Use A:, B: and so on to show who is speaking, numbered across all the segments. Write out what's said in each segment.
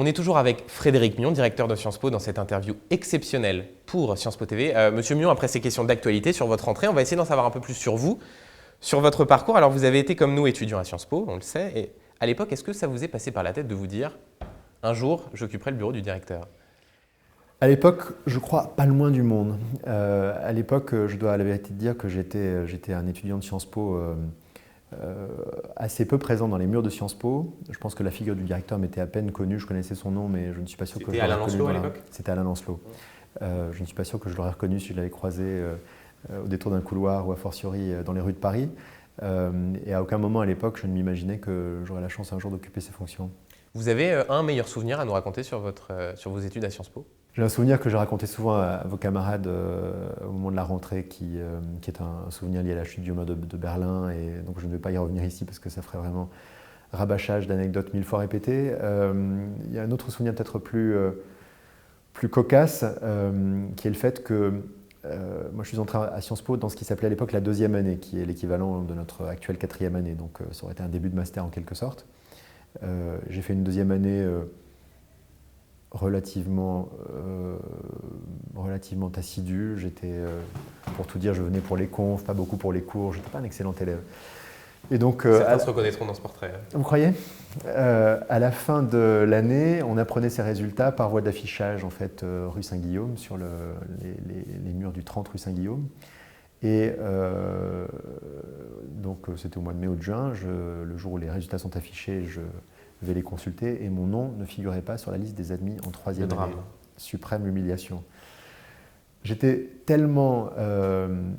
A: On est toujours avec Frédéric Mion, directeur de Sciences Po, dans cette interview exceptionnelle pour Sciences Po TV. Monsieur Mion, après ces questions d'actualité sur votre entrée, on va essayer d'en savoir un peu plus sur vous, sur votre parcours. Alors, vous avez été comme nous étudiant à Sciences Po, on le sait. Et à l'époque, est-ce que ça vous est passé par la tête de vous dire « un jour, j'occuperai le bureau du directeur » ?
B: À l'époque, je crois pas loin du monde. À l'époque, je dois à la vérité dire que j'étais un étudiant de Sciences Po assez peu présent dans les murs de Sciences Po. Je pense que la figure du directeur m'était à peine connue, je connaissais son nom, mais je ne suis pas sûr que je l'aurais reconnu.
A: C'était Alain Lancelot à l'époque ?
B: C'était Alain Lancelot. Je ne suis pas sûr que je l'aurais reconnu si je l'avais croisé au détour d'un couloir ou a fortiori dans les rues de Paris. Et à aucun moment à l'époque, je ne m'imaginais que j'aurais la chance un jour d'occuper ces fonctions.
A: Vous avez un meilleur souvenir à nous raconter sur vos études à Sciences Po ?
B: J'ai un souvenir que j'ai raconté souvent à vos camarades au moment de la rentrée, qui est un souvenir lié à la chute du mur de Berlin, et donc je ne vais pas y revenir ici parce que ça ferait vraiment rabâchage d'anecdotes mille fois répétées. Il y a un autre souvenir peut-être plus cocasse, qui est le fait que moi je suis entré à Sciences Po dans ce qui s'appelait à l'époque la deuxième année, qui est l'équivalent de notre actuelle quatrième année, donc ça aurait été un début de master en quelque sorte. J'ai fait une deuxième année relativement assidu. J'étais, pour tout dire, je venais pour les confs, pas beaucoup pour les cours. Je n'étais pas un excellent élève. Et donc,
A: certains se reconnaîtront dans ce portrait.
B: Vous croyez ? À la fin de l'année, on apprenait ses résultats par voie d'affichage, en fait, rue Saint-Guillaume, sur les murs du 30 rue Saint-Guillaume. Et donc, c'était au mois de mai ou de juin. Le jour où les résultats sont affichés, je vais les consulter et mon nom ne figurait pas sur la liste des admis en troisième année. Suprême humiliation. J'étais tellement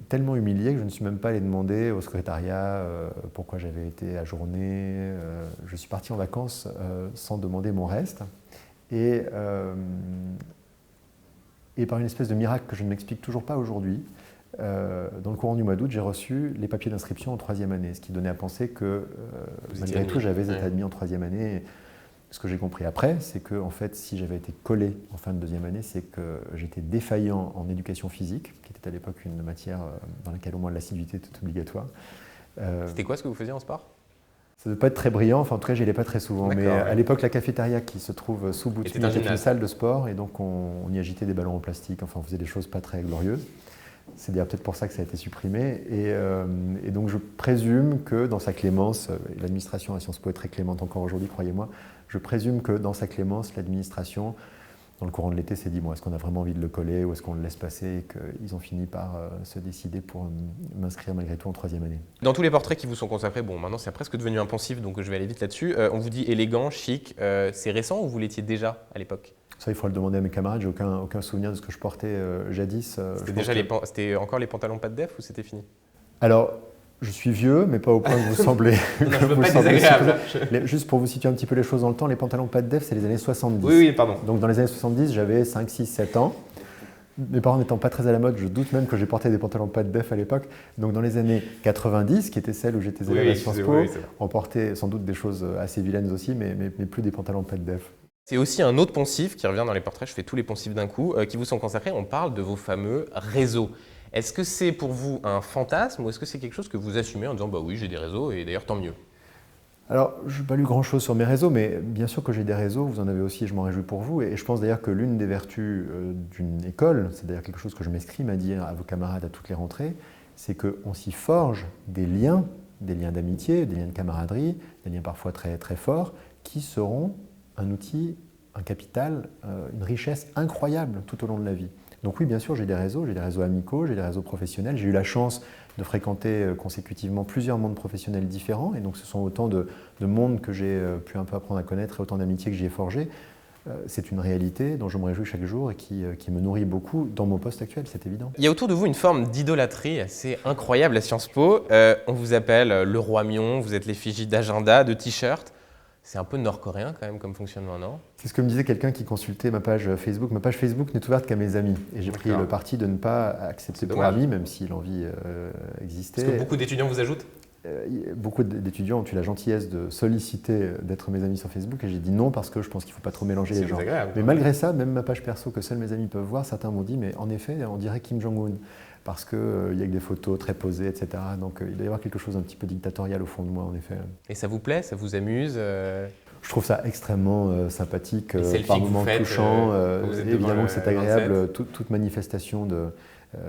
B: humilié que je ne suis même pas allé demander au secrétariat pourquoi j'avais été ajourné. Je suis parti en vacances sans demander mon reste. Et par une espèce de miracle que je ne m'explique toujours pas aujourd'hui, dans le courant du mois d'août, j'ai reçu les papiers d'inscription en troisième année, ce qui donnait à penser que malgré tout, j'avais été admis en troisième année. Ce que j'ai compris après, c'est que en fait, si j'avais été collé en fin de deuxième année, c'est que j'étais défaillant en éducation physique, qui était à l'époque une matière dans laquelle au moins l'assiduité était obligatoire.
A: C'était quoi ce que vous faisiez en sport ?
B: Ça ne devait pas être très brillant, enfin en tout cas, j'y allais pas très souvent.
A: D'accord,
B: mais
A: ouais.
B: à l'époque, la cafétéria qui se trouve sous Boutmy était une salle de sport, et donc on y agitait des ballons en plastique, enfin on faisait des choses pas très glorieuses. C'est d'ailleurs peut-être pour ça que ça a été supprimé. Et donc je présume que dans sa clémence, l'administration à Sciences Po est très clémente encore aujourd'hui, croyez-moi, je présume que dans sa clémence, l'administration, dans le courant de l'été, s'est dit bon, est-ce qu'on a vraiment envie de le coller ou est-ce qu'on le laisse passer, et qu'ils ont fini par se décider pour m'inscrire malgré tout en troisième année.
A: Dans tous les portraits qui vous sont consacrés, bon maintenant c'est presque devenu un poncif, donc je vais aller vite là-dessus, on vous dit élégant, chic, c'est récent ou vous l'étiez déjà à l'époque ?
B: Ça, il faudra le demander à mes camarades, j'ai aucun souvenir de ce que je portais jadis.
A: C'était encore les pantalons pas de def ou c'était fini ?
B: Alors, je suis vieux, mais pas au point que vous semblez.
A: Non, je veux pas être désagréable.
B: Juste pour vous situer un petit peu les choses dans le temps, les pantalons pas de def, c'est les années 70.
A: Oui, pardon.
B: Donc dans les années 70, j'avais 5, 6, 7 ans. Mes parents n'étant pas très à la mode, je doute même que j'ai porté des pantalons pas de def à l'époque. Donc dans les années 90, qui étaient celles où j'étais élève à Sciences Po, on portait sans doute des choses assez vilaines aussi, mais plus des pantalons pas de def.
A: C'est aussi un autre poncif qui revient dans les portraits, je fais tous les poncifs d'un coup, qui vous sont consacrés, on parle de vos fameux réseaux. Est-ce que c'est pour vous un fantasme ou est-ce que c'est quelque chose que vous assumez en disant bah oui j'ai des réseaux et d'ailleurs tant mieux ?
B: Alors, je n'ai pas lu grand-chose sur mes réseaux, mais bien sûr que j'ai des réseaux, vous en avez aussi et je m'en réjouis pour vous. Et je pense d'ailleurs que l'une des vertus d'une école, c'est d'ailleurs quelque chose que je m'escrime à dire à vos camarades à toutes les rentrées, c'est qu'on s'y forge des liens d'amitié, des liens de camaraderie, des liens parfois très, très forts, qui seront un outil, un capital, une richesse incroyable tout au long de la vie. Donc oui, bien sûr, j'ai des réseaux amicaux, j'ai des réseaux professionnels. J'ai eu la chance de fréquenter consécutivement plusieurs mondes professionnels différents. Et donc ce sont autant de mondes que j'ai pu un peu apprendre à connaître et autant d'amitiés que j'y ai forgées. C'est une réalité dont je me réjouis chaque jour et qui me nourrit beaucoup dans mon poste actuel, c'est évident.
A: Il y a autour de vous une forme d'idolâtrie assez incroyable à Sciences Po. On vous appelle le roi Mion, vous êtes l'effigie d'agenda, de t-shirt. C'est un peu nord-coréen quand même comme fonctionnement, non ?
B: C'est ce que me disait quelqu'un qui consultait ma page Facebook. Ma page Facebook n'est ouverte qu'à mes amis. Et j'ai pris le parti de ne pas accepter pour amis, même si l'envie existait.
A: Est-ce que beaucoup d'étudiants vous ajoutent ?
B: Beaucoup d'étudiants ont eu la gentillesse de solliciter d'être mes amis sur Facebook et j'ai dit non parce que je pense qu'il ne faut pas trop mélanger les gens. Mais malgré ça, même ma page perso que seuls mes amis peuvent voir, certains m'ont dit mais en effet on dirait Kim Jong-un parce qu'il y a que des photos très posées, etc. Donc il doit y avoir quelque chose d'un petit peu dictatorial au fond de moi en effet.
A: Et ça vous plaît ? Ça vous amuse ?
B: Je trouve ça extrêmement sympathique,
A: Les selfies
B: par
A: que vous
B: moments
A: faites,
B: touchant.
A: quand vous êtes devant
B: Évidemment
A: le
B: que c'est agréable.
A: 27.
B: Toute manifestation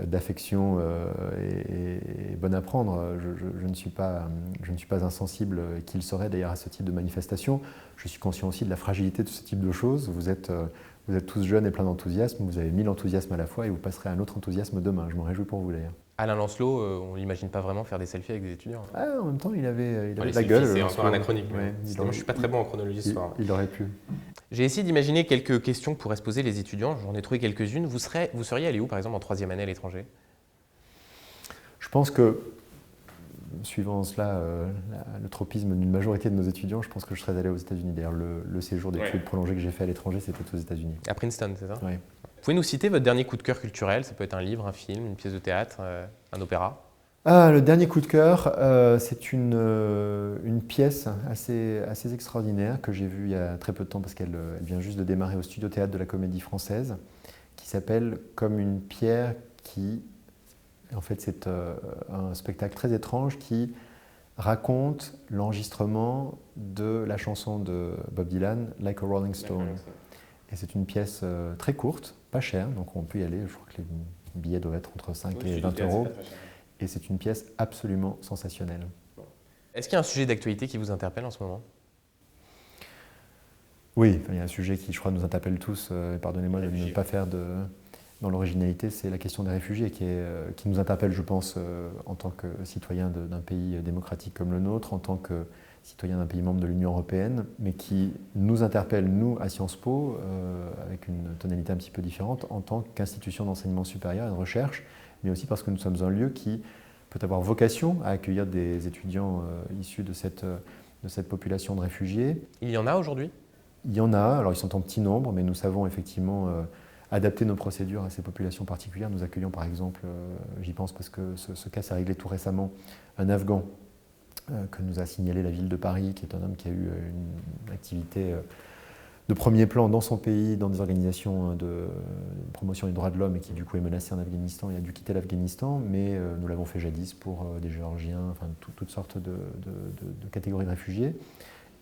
B: d'affection est bonne à prendre. Je ne suis pas insensible qu'il serait d'ailleurs à ce type de manifestation. Je suis conscient aussi de la fragilité de ce type de choses. Vous êtes tous jeunes et plein d'enthousiasme. Vous avez 1000 enthousiasmes à la fois et vous passerez à un autre enthousiasme demain. Je m'en réjouis pour vous d'ailleurs.
A: Alain Lancelot, on ne l'imagine pas vraiment faire des selfies avec des étudiants.
B: Ah, en même temps, il avait
A: Les
B: de la
A: selfies,
B: gueule.
A: c'est encore anachronique.
B: Ouais,
A: Moi, je ne suis pas très bon en chronologie ce soir.
B: il aurait pu.
A: J'ai essayé d'imaginer quelques questions que pourraient se poser les étudiants. J'en ai trouvé quelques-unes. Vous seriez allé où, par exemple, en 3e année à l'étranger?
B: Je pense que, suivant cela, le tropisme d'une majorité de nos étudiants, je pense que je serais allé aux États-Unis. D'ailleurs, le séjour d'études prolongé que j'ai fait à l'étranger, c'était aux États-Unis.
A: À Princeton, c'est ça?
B: Oui.
A: Vous pouvez nous citer votre dernier coup de cœur culturel? Ça peut être un livre, un film, une pièce de théâtre, un opéra.
B: Ah, le dernier coup de cœur, c'est une pièce assez extraordinaire que j'ai vue il y a très peu de temps parce qu'elle vient juste de démarrer au Studio Théâtre de la Comédie Française, qui s'appelle Comme une pierre qui... En fait, c'est un spectacle très étrange qui raconte l'enregistrement de la chanson de Bob Dylan, Like a Rolling Stone. Et c'est une pièce très courte, pas chère, donc on peut y aller. Je crois que les billets doivent être entre 5 et 20 euros. Et c'est une pièce absolument sensationnelle.
A: Est-ce qu'il y a un sujet d'actualité qui vous interpelle en ce moment?
B: Oui, il y a un sujet qui, je crois, nous interpelle tous. Pardonnez-moi de ne pas faire dans l'originalité, c'est la question des réfugiés qui nous interpelle, je pense, en tant que citoyen d'un pays démocratique comme le nôtre, en tant que citoyen d'un pays membre de l'Union européenne, mais qui nous interpelle, nous, à Sciences Po, avec une tonalité un petit peu différente, en tant qu'institution d'enseignement supérieur et de recherche, mais aussi parce que nous sommes un lieu qui peut avoir vocation à accueillir des étudiants issus de cette population de réfugiés.
A: Il y en a aujourd'hui?
B: Il y en a, alors ils sont en petit nombre, mais nous savons effectivement adapter nos procédures à ces populations particulières. Nous accueillons par exemple, j'y pense parce que ce cas s'est réglé tout récemment, un Afghan que nous a signalé la ville de Paris, qui est un homme qui a eu une activité de premier plan dans son pays, dans des organisations de promotion des droits de l'homme et qui du coup est menacé en Afghanistan et a dû quitter l'Afghanistan, mais nous l'avons fait jadis pour des Géorgiens, enfin toutes sortes de catégories de réfugiés.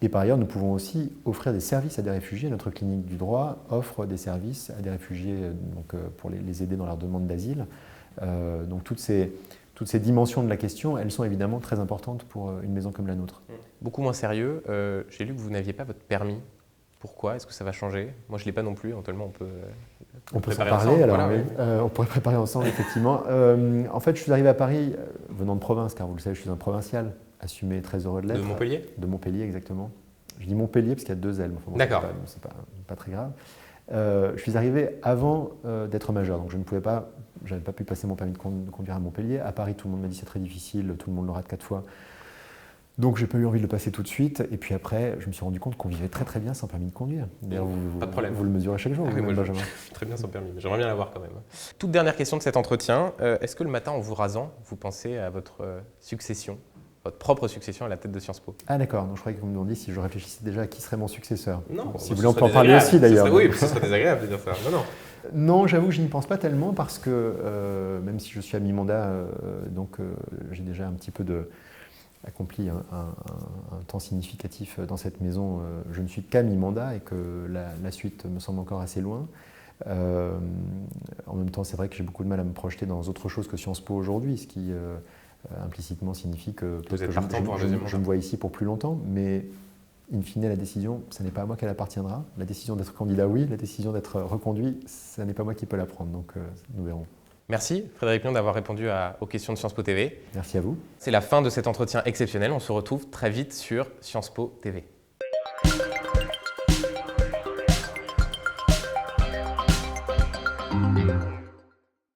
B: Et par ailleurs, nous pouvons aussi offrir des services à des réfugiés. Notre clinique du droit offre des services à des réfugiés pour les aider dans leur demande d'asile. Donc toutes ces dimensions de la question, elles sont évidemment très importantes pour une maison comme la nôtre.
A: Beaucoup moins sérieux, j'ai lu que vous n'aviez pas votre permis. Pourquoi? Est-ce que ça va changer? Moi, je ne l'ai pas non plus. Éventuellement,
B: on peut s'en parler, alors voilà, oui. On pourrait préparer ensemble, effectivement. En fait, je suis arrivé à Paris venant de province, car vous le savez, je suis un provincial, assumé, très heureux de l'être.
A: De Montpellier?
B: De Montpellier, exactement. Je dis Montpellier parce qu'il y a 2 L. Enfin, bon,
A: d'accord.
B: C'est pas très grave. Je suis arrivé avant d'être majeur, donc je n'avais pas pu passer mon permis de conduire à Montpellier. À Paris, tout le monde m'a dit c'est très difficile, tout le monde le rate 4 fois. Donc j'ai pas eu envie de le passer tout de suite. Et puis après, je me suis rendu compte qu'on vivait très très bien sans permis de conduire. D'ailleurs,
A: pas de problème.
B: Vous le mesurez chaque jour,
A: oui, moi,
B: Benjamin.
A: Très bien sans permis, mais j'aimerais bien l'avoir quand même. Toute dernière question de cet entretien. Est-ce que le matin, en vous rasant, vous pensez à votre succession, votre propre succession à la tête de Sciences Po?
B: Ah d'accord, donc je croyais que vous me demandiez si je réfléchissais déjà à qui serait mon successeur.
A: Non,
B: si vous voulez, on peut en parler aussi d'ailleurs.
A: Oui, ce serait désagréable de dire ça.
B: Non, j'avoue que je n'y pense pas tellement parce que même si je suis à mi-mandat, j'ai déjà un petit peu accompli un temps significatif dans cette maison. Je ne suis qu'à mi-mandat et que la suite me semble encore assez loin. En même temps, c'est vrai que j'ai beaucoup de mal à me projeter dans autre chose que Sciences Po aujourd'hui, ce qui implicitement signifie que je me vois ici pour plus longtemps, mais in fine, la décision, ce n'est pas à moi qu'elle appartiendra. La décision d'être candidat, oui. La décision d'être reconduit, ce n'est pas moi qui peux la prendre, donc nous verrons.
A: Merci Frédéric Mion d'avoir répondu aux questions de Sciences Po TV.
B: Merci à vous.
A: C'est la fin de cet entretien exceptionnel. On se retrouve très vite sur Sciences Po TV.